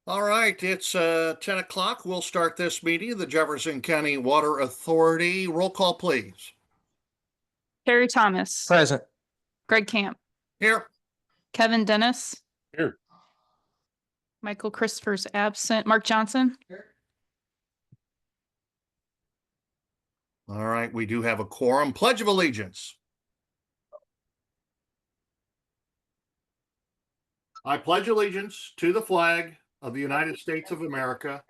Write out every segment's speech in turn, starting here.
All right, it's 10 o'clock. We'll start this meeting of the Jefferson County Water Authority. Roll call, please. Terry Thomas, Present. Greg Camp, Here. Kevin Dennis, Here. Michael Christopher's absent, Mark Johnson. All right, we do have a quorum. Pledge of Allegiance. I pledge allegiance to the flag of the United States of America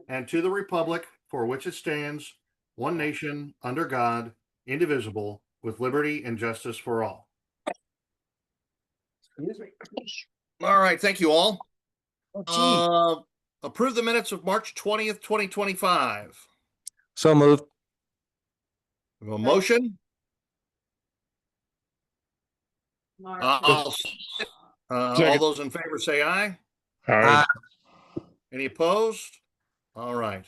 and to the republic for which it stands, one nation, under God, indivisible, with liberty and justice for all. All right, thank you all. Approve the minutes of March 20th, 2025. So moved. We have a motion. All those in favor say aye. Aye. Any opposed? All right.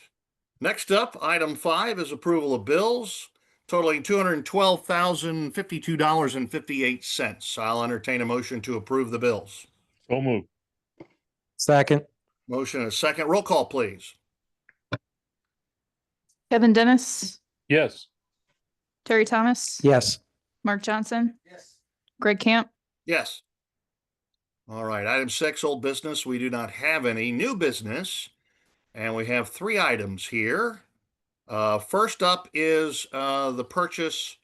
Next up, item 5 is approval of bills totaling $212,052.58. I'll entertain a motion to approve the bills. So moved. Second. Motion and a second. Roll call, please. Kevin Dennis, Yes. Terry Thomas. Yes. Mark Johnson. Yes. Greg Camp. Yes. All right. Item 6, old business. We do not have any new business, and we have 3 items here. First up is the purchase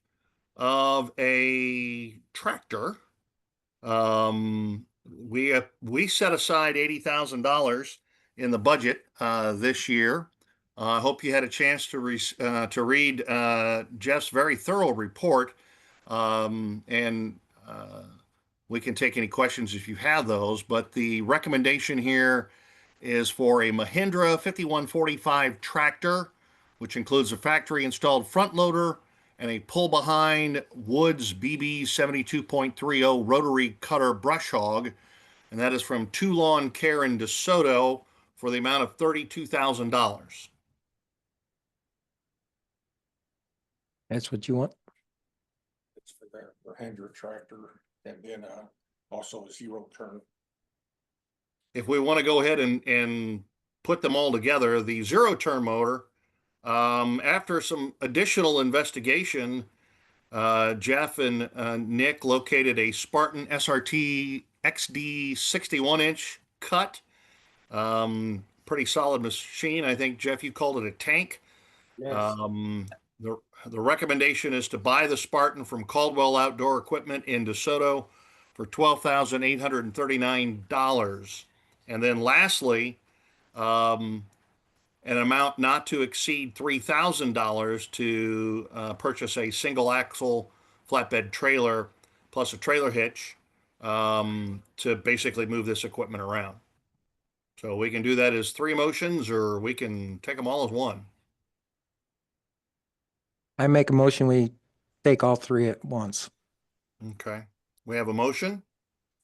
of a tractor. We set aside $80,000 in the budget this year. I hope you had a chance to read Jeff's very thorough report, and we can take any questions if you have those. But the recommendation here is for a Mahindra 5145 tractor, which includes a factory installed front loader and a pull behind Woods BB 72.30 rotary cutter brush hog. And that is from Two Lawn Care in DeSoto for the amount of $32,000. That's what you want? It's for the Mahindra tractor and then also a zero turn. If we want to go ahead and put them all together, the zero turn motor, after some additional investigation, Jeff and Nick located a Spartan SRT XD 61-inch cut. Pretty solid machine. I think, Jeff, you called it a tank. Yes. The recommendation is to buy the Spartan from Caldwell Outdoor Equipment in DeSoto for $12,839. And then lastly, an amount not to exceed $3,000 to purchase a single axle flatbed trailer plus a trailer hitch to basically move this equipment around. So we can do that as 3 motions, or we can take them all as one. I make a motion we take all 3 at once. Okay. We have a motion.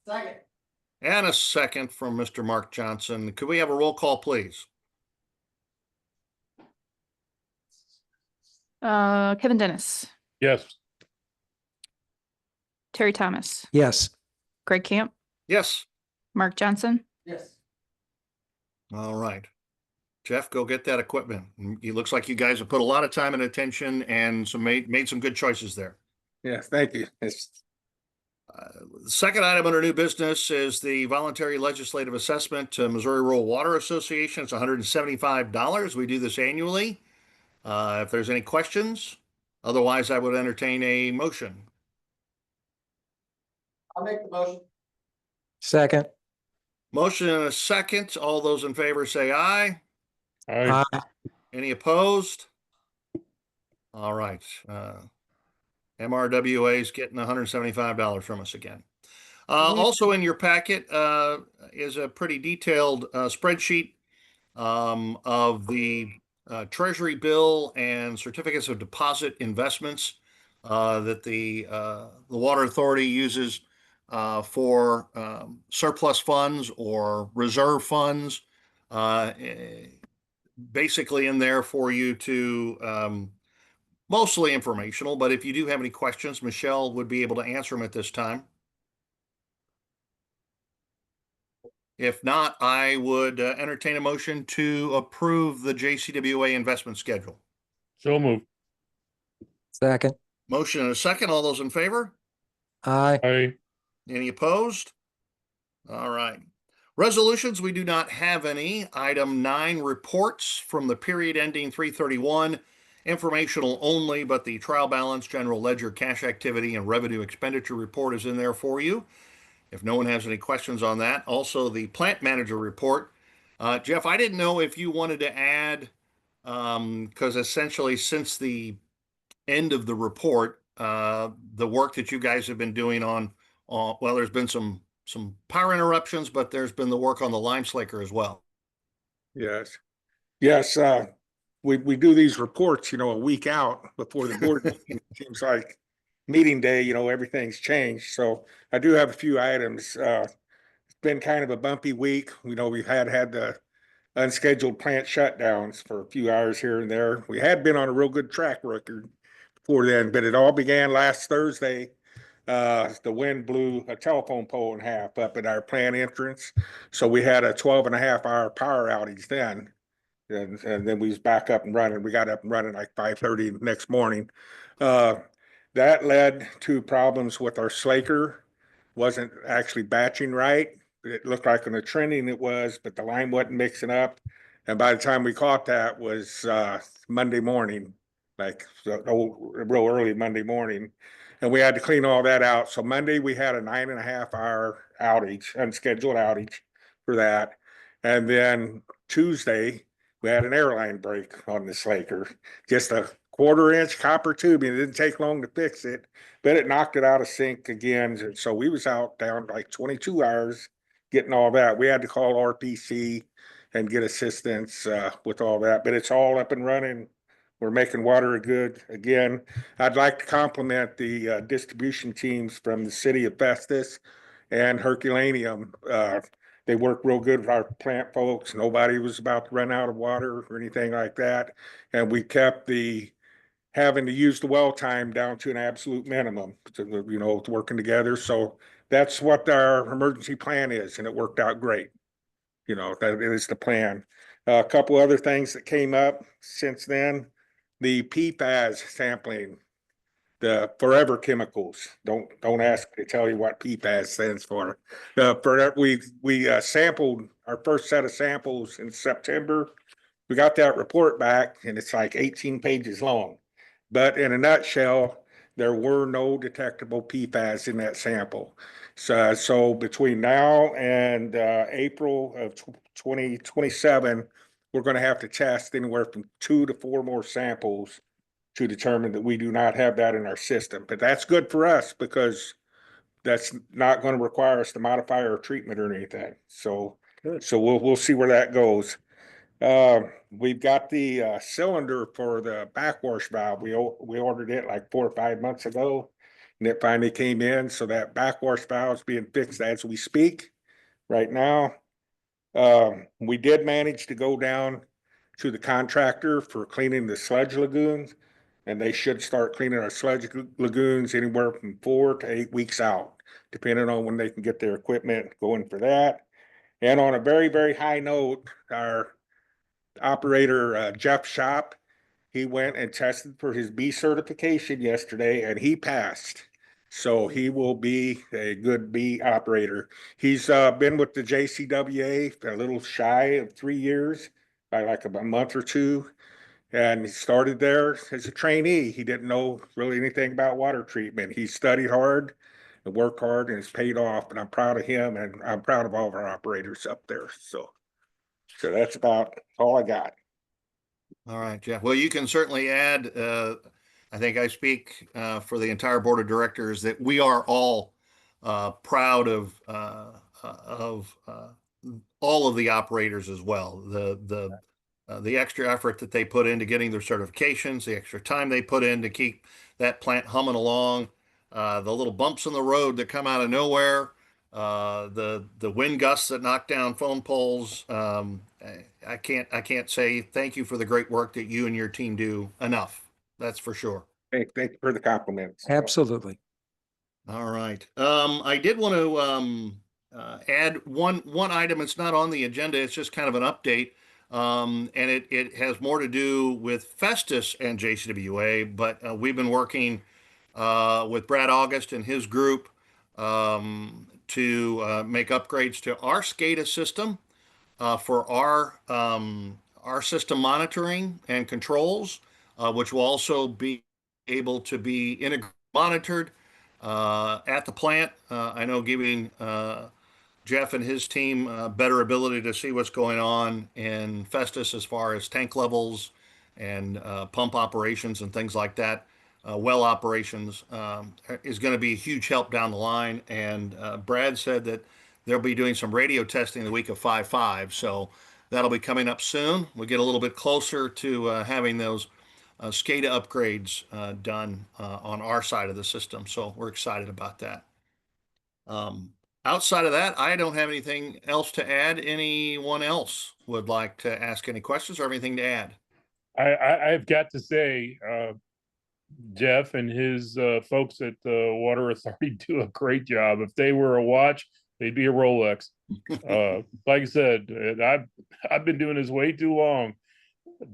Second. And a second from Mr. Mark Johnson. Could we have a roll call, please? Kevin Dennis, Yes. Terry Thomas, Yes. Greg Camp, Yes. Mark Johnson. Yes. All right. Jeff, go get that equipment. It looks like you guys have put a lot of time and attention and made some good choices there. Yes, thank you. The second item under new business is the voluntary legislative assessment to Missouri Rural Water Association. It's $175. We do this annually. If there's any questions, otherwise I would entertain a motion. I'll make the motion. Second. Motion and a second. All those in favor say aye. Aye. Any opposed? All right. MRWA is getting $175 from us again. Also in your packet is a pretty detailed spreadsheet of the Treasury bill and certificates of deposit investments that the Water Authority uses for surplus funds or reserve funds. Basically in there for you to mostly informational, but if you do have any questions, Michelle would be able to answer them at this time. If not, I would entertain a motion to approve the JCWA investment schedule. So moved. Second. Motion and a second. All those in favor? Aye. Aye. Any opposed? All right. Resolutions, we do not have any. Item 9, reports from the period ending 3/31. Informational only, but the trial balance, general ledger, cash activity, and revenue expenditure report is in there for you. If no one has any questions on that. Also, the plant manager report. Jeff, I didn't know if you wanted to add, because essentially since the end of the report, the work that you guys have been doing well, there's been some power interruptions, but there's been the work on the lime slaker as well. Yes. Yes, we do these reports, a week out before the board meeting. It seems like meeting day, everything's changed. So I do have a few items. It's been kind of a bumpy week. We've had the unscheduled plant shutdowns for a few hours here and there. We had been on a real good track record before then, but it all began last Thursday. The wind blew a telephone pole in half up at our plant entrance. So we had a 12.5 hour power outage then. And then we was back up and running. We got up and running like 5:30 next morning. Uh, that led to problems with our slaker. Wasn't actually batching right. It looked like on the trending it was, but the line wasn't mixing up. And by the time we caught that was Monday morning, like real early Monday morning. And we had to clean all that out. So Monday we had a 9.5 hour outage, unscheduled outage for that. And then Tuesday, we had an airline break on the slaker, just a 1/4 inch copper tubing. It didn't take long to fix it, but it knocked it out of sync again. So we was out down like 22 hours getting all that. We had to call RPC and get assistance with all that, but it's all up and running. We're making water good again. I'd like to compliment the distribution teams from the city of Festus and Herculaneum. They work real good with our plant folks. Nobody was about to run out of water or anything like that. And we kept the having to use the well time down to an absolute minimum, working together. So that's what our emergency plan is, and it worked out great. That is the plan. A couple other things that came up since then, the PFAS sampling, the forever chemicals. Don't ask me to tell you what PFAS stands for. We sampled our first set of samples in September. We got that report back, and it's like 18 pages long. But in a nutshell, there were no detectable PFAS in that sample. So between now and April of 2027, we're going to have to test anywhere from 2 to 4 more samples to determine that we do not have that in our system. But that's good for us because that's not going to require us to modify our treatment or anything. So we'll see where that goes. We've got the cylinder for the backwash valve. We ordered it like 4 or 5 months ago, and it finally came in. So that backwash valve is being fixed as we speak right now. We did manage to go down to the contractor for cleaning the sludge lagoons, and they should start cleaning our sludge lagoons anywhere from 4 to 8 weeks out, depending on when they can get their equipment going for that. And on a very, very high note, our operator, Jeff Shop, he went and tested for his B certification yesterday, and he passed. So he will be a good B operator. He's been with the JCWA a little shy of 3 years, by like a month or two. And he started there as a trainee. He didn't know really anything about water treatment. He studied hard and worked hard, and it's paid off. And I'm proud of him, and I'm proud of all of our operators up there. So that's about all I got. All right, Jeff. Well, you can certainly add, I think I speak for the entire board of directors that we are all proud of all of the operators as well. The extra effort that they put into getting their certifications, the extra time they put in to keep that plant humming along, the little bumps in the road that come out of nowhere, the wind gusts that knock down phone poles. I can't say thank you for the great work that you and your team do enough. That's for sure. Thank you for the compliments. Absolutely. All right. I did want to add one item. It's not on the agenda. It's just kind of an update. And it has more to do with Festus and JCWA, but we've been working with Brad August and his group to make upgrades to our SCADA system for our system monitoring and controls, which will also be able to be monitored at the plant. I know giving Jeff and his team better ability to see what's going on in Festus as far as tank levels and pump operations and things like that. Well operations is going to be a huge help down the line. And Brad said that they'll be doing some radio testing the week of 5/5. So that'll be coming up soon. We'll get a little bit closer to having those SCADA upgrades done on our side of the system. So we're excited about that. Outside of that, I don't have anything else to add. Anyone else would like to ask any questions or anything to add? I've got to say, Jeff and his folks at the Water Authority do a great job. If they were a watch, they'd be a Rolex. Like I said, I've been doing this way too long,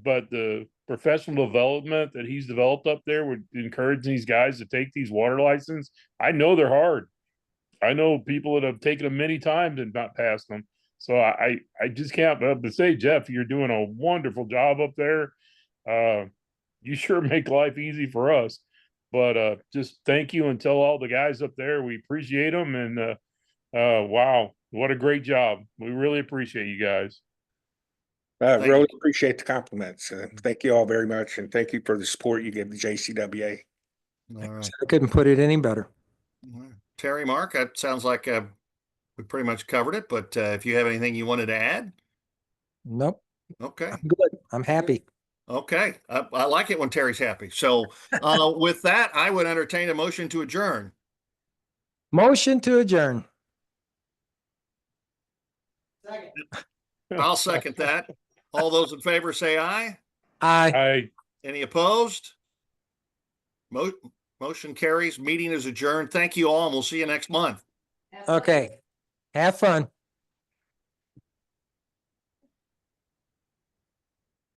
but the professional development that he's developed up there with encouraging these guys to take these water licenses, I know they're hard. I know people that have taken them many times and not passed them. So I just can't but say, Jeff, you're doing a wonderful job up there. You sure make life easy for us. But just thank you and tell all the guys up there we appreciate them. And wow, what a great job. We really appreciate you guys. Thank Really you. appreciate the compliments. Thank you all very much, and thank you for the support you give the JCWA. All right. I couldn't put it any better. All right. Terry, Mark, that sounds like we pretty much covered it, but if you have anything you wanted to add? Nope, Okay. I'm good. I'm happy. Okay. I like it when Terry's happy. So with that, I would entertain a motion to adjourn. Motion to adjourn. I'll second that. All those in favor say aye. Aye. Any opposed? Motion carries. Meeting is adjourned. Thank you all, and we'll see you next month. Okay. Have fun.